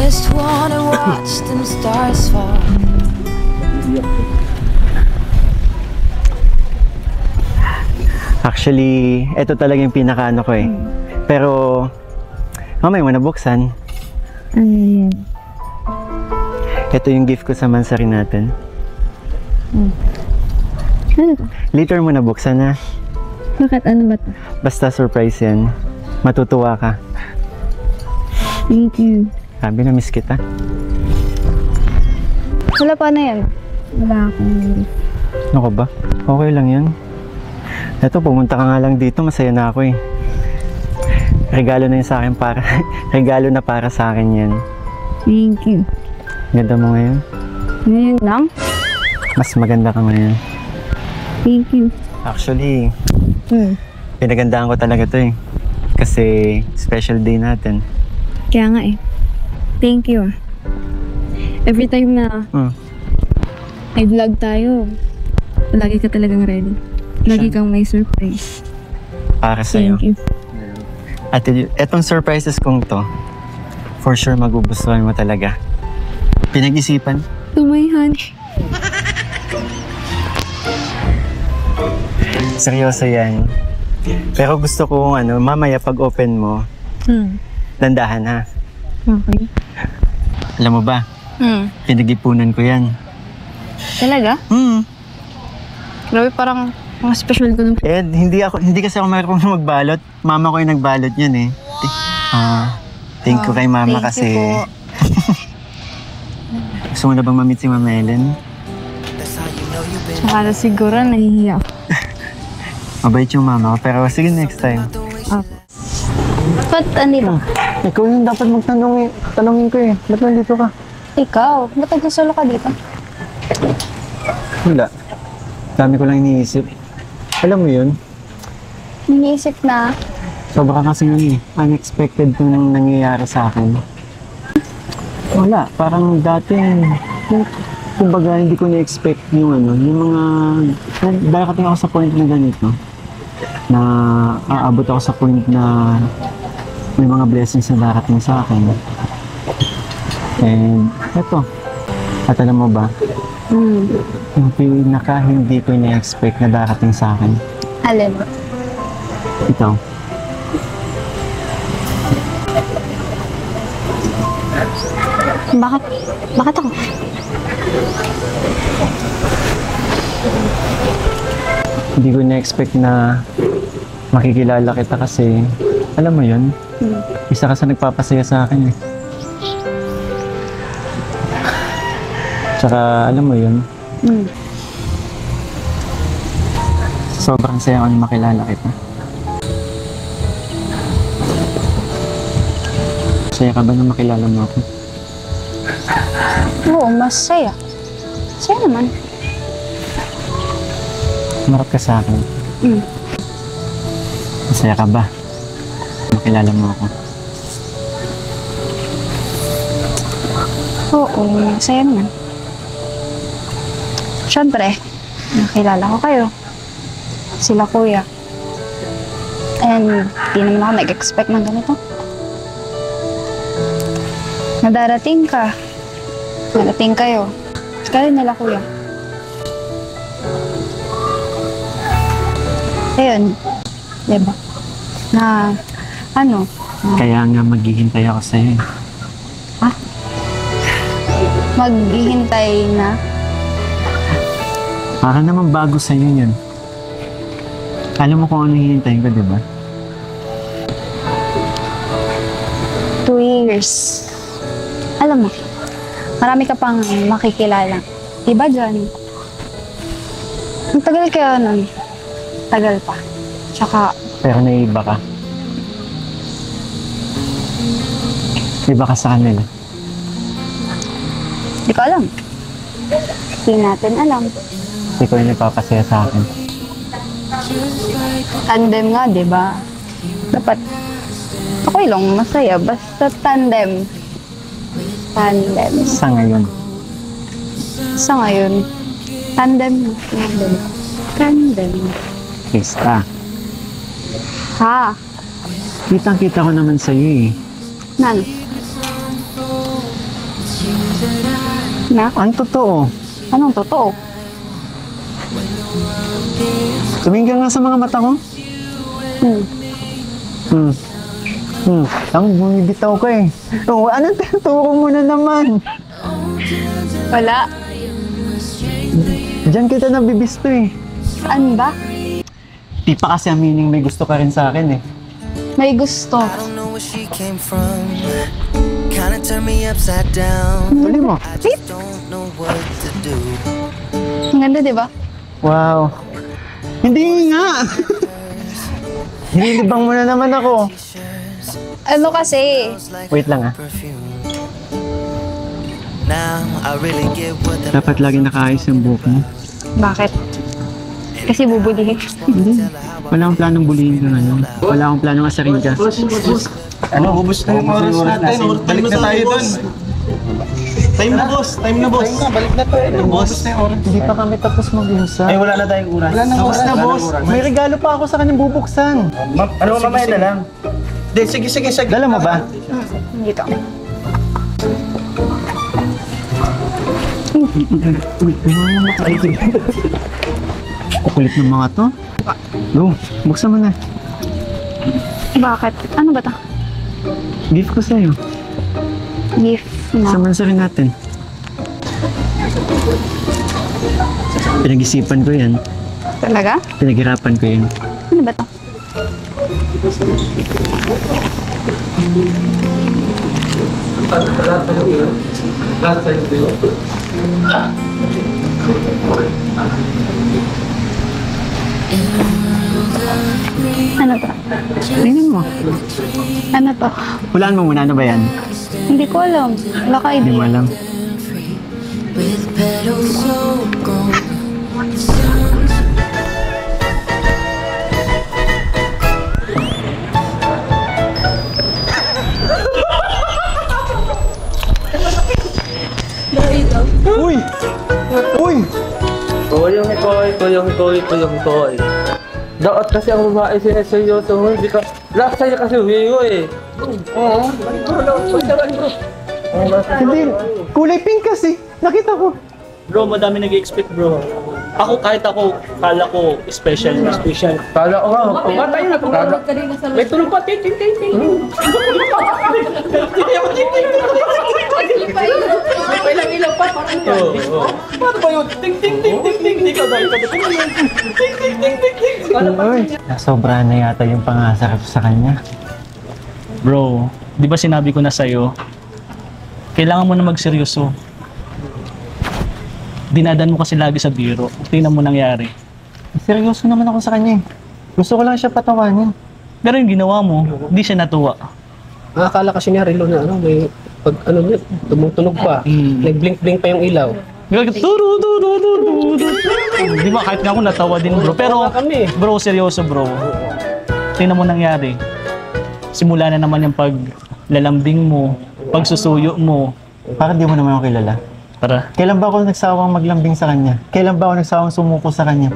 Just wanna watch them stars fall. Actually, ito talaga yung pinakaano ko eh. Pero, mamaya mo nabuksan. Ano yan? Ito yung gift ko sa mansari natin. Ano to? Later mo nabuksan na. Bakit? Ano ba to? Basta surprise yan. Matutuwa ka. Thank you. Sabi na miss kita. Wala pa na yan. Wala akong... Ano ka ba? Okay lang yan. Eto, pumunta ka nga lang dito. Masaya na ako eh. Regalo na yun sa akin para... regalo na para sa akin yan. Thank you. Ganda mo ngayon. Ngayon lang? Mas maganda ka ngayon. Thank you. Actually, pinagandaan ko talaga to eh. Kasi special day natin. Kaya nga eh. Thank you. Every time na may vlog tayo, lagi ka talagang ready. Lagi kang may surprise. Para sa'yo. Thank you. At etong surprises kong to, for sure magugustuhan mo talaga. Pinag-isipan. To my hunch. Seryoso yan. Pero gusto ko mamaya pag open mo, dandahan ha. Okay. Alam mo ba, pinag-ipunan ko yan. Talaga? Grabe, parang mga special ko nung... Eh, hindi kasi ako marunong magbalot. Mama ko yung nagbalot yun eh. Thank you kay mama thank kasi... you po. Gusto mo na bang mamit si Mama Ellen? Tsaka na siguro nahihiya ako. Mabait yung mama ko, pero sige next time. Ba't anito? Ikaw yung dapat tanongin ko eh. Ba't nandito ka? Ikaw? Ba't nagsusolo ka dito? Wala. Dami ko lang iniisip. Alam mo yun? Iniisip na... Sobra kasi unexpected yung nangyayari sa akin. Wala. Parang dati, kumbaga hindi ko na-expect yung yung mga... Darating ako sa point na ganito. Na aabot ako sa point na may mga blessings na darating sa akin. And eto. At alam mo ba? Yung pinaka hindi ko na-expect na darating sa akin. Alin? Ito. Bakit? Bakit ako? Hindi ko na-expect na makikilala kita kasi alam mo yun, isa ka sa nagpapasaya sa akin eh. Tsaka alam mo yun, sobrang saya ko na makilala kita. Saya ka ba na makilala mo ako? Oo, masaya. Saya naman. Marap ka sa akin. Masaya ka ba? Makilala mo ako. Oo, masaya naman. Siyempre, nakilala ko kayo. Sila kuya. And di naman ako nag-expect ng ganito. Nadarating ka. Narating kayo. Kaya nila kuya. Ayun. Diba? Na, Kaya nga maghihintay ako sa'yo eh. maghihintay na. Para naman bago sa'yo yun. Alam mo kung ano hihintayin ko, di ba? 2 years. Alam mo, marami ka pang makikilala. Diba, Johnny? Ang tagal kaya nun. Tagal pa. Tsaka, Pero naiiba ka. Iba ka sa kanila. di ko alam. Hindi natin alam. Ikaw yung nagpapasaya sa akin. Tandem nga, diba? Dapat, ako lang masaya. Basta tandem. Tandem. Sa ngayon. Sa ngayon, tandem. Tandem. Tandem. Krista. Ha? Kitang-kita ko naman sa'yo eh. Nan? Na? Ang totoo. Anong totoo? Tumingin ka nga sa mga mata ko. Ang bumibitaw ka eh. Oh, ano turo mo na naman? Wala. Diyan kita nabibisto eh. Saan ba? Di pa kasi aminin may gusto ka rin sa akin eh. May gusto. I don't know where she came from. Kinda turned me upside down. Tuloy mo. I just don't know what to do. Ang ganda, di ba? Wow. Hindi nga. Nililibang mo na naman ako. Ano kasi? Wait lang ah. Perfume. Now I really get what the Dapat lagi nakaayos yung buhok mo. Bakit? Kasi bubulihin. Hindi. Wala akong planong bulihin ka ngayon. Wala akong planong asarin ka. Ano, ubus na yung oras natin. Balik na tayo dun. Time na, boss. Time na, boss. Balik na tayo. Boss. Hindi pa kami tapos mag-usap. Ay, wala na tayong oras. Wala na oras na, boss. May regalo pa ako sa kanyang bubuksan. Ano, mamaya na lang. Hindi, sige. Dala mo ba? Dito. Kukulit ng mga to. Go, buksan mo na. Bakit? Ano ba to? Gift ko sa'yo. Gift na. Samansa rin natin. Pinag-isipan ko yan. Talaga? Pinaghirapan ko yan. Ano ba to? Ano to? Tingnan mo. Ano to? Hulaan mo muna, ano ba yan? Hindi ko alam. Wala ka Hindi mo idea. alam. with petals so gold. Uy! Uy! Kuyong. Dapat kasi ang babae sinerseryoso mo, hindi ka... Lahat sa'yo kasi huwigo eh. Hindi. Kulay pink kasi. Nakita ko. Bro, madami nag-expect bro. Ako kahit ako, kala ko special. Kala ko nga, patay na kala. May tulog pa, ting. May lang ilaw pa, parang Paano ba yun? Ting. Ikaw daw. Uy. Nasobrahan na yata yung pangasarap sa kanya. Bro, di ba sinabi ko na sa'yo, kailangan mo na magseryoso. Dinadan mo kasi lagi sa biro. Tingnan mo nangyari. Seryoso naman ako sa kanya eh. Gusto ko lang siya patawanin. Pero yung ginawa mo, di siya natuwa. Nakakala kasi niya relo na ano, may pag ano niya, tumutunog pa. Nag-blink pa yung ilaw. Di ba kahit nga ako natawa din bro. Pero kami. bro, seryoso bro. Tingnan mo nangyari. Simula na naman yung paglalambing mo, pagsusuyo mo. Parang di mo naman ako kilala. Tara. Kailan ba ako nagsawang maglambing sa kanya? Kailan ba ako nagsawang sumuko sa kanya?